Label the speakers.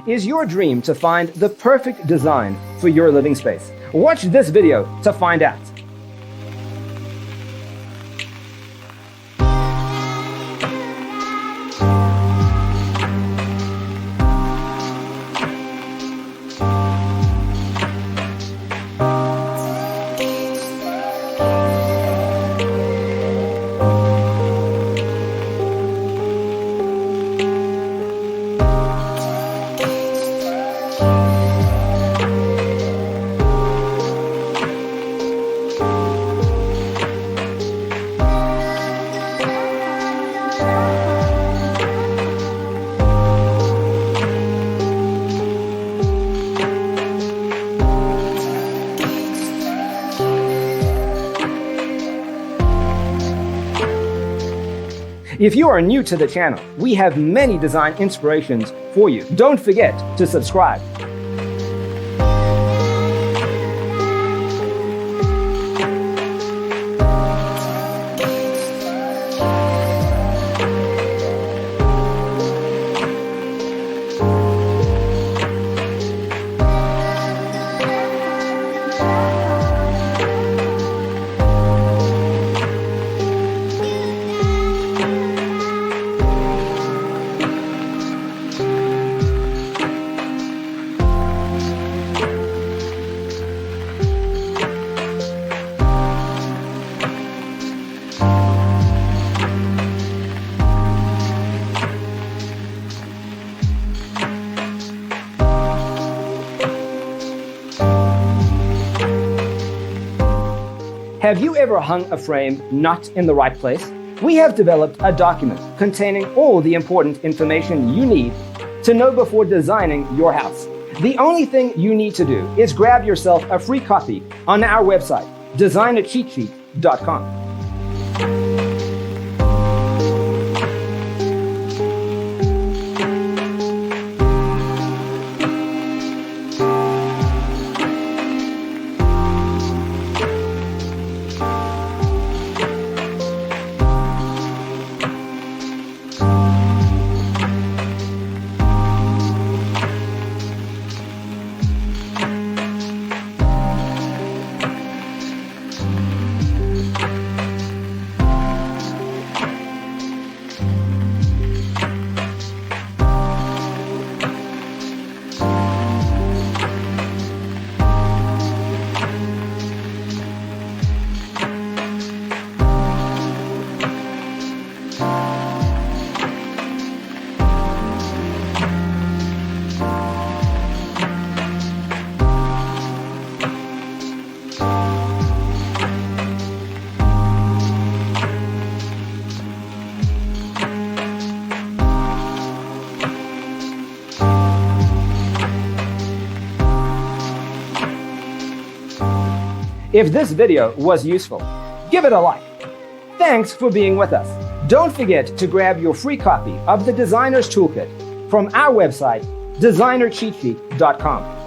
Speaker 1: is your dream to find the perfect design for your living space? Watch this video to find out. If you are new to the channel, we have many design inspirations for you. Don't forget to subscribe. Have you ever hung a frame not in the right place? We have developed a document containing all the important information you need to know before designing your house. The only thing you need to do is grab yourself a free copy on our website, designercheatsheet.com. If this video was useful, give it a like. Thanks for being with us. Don't forget to grab your free copy of the Designer's Toolkit from our website, designercheatsheet.com.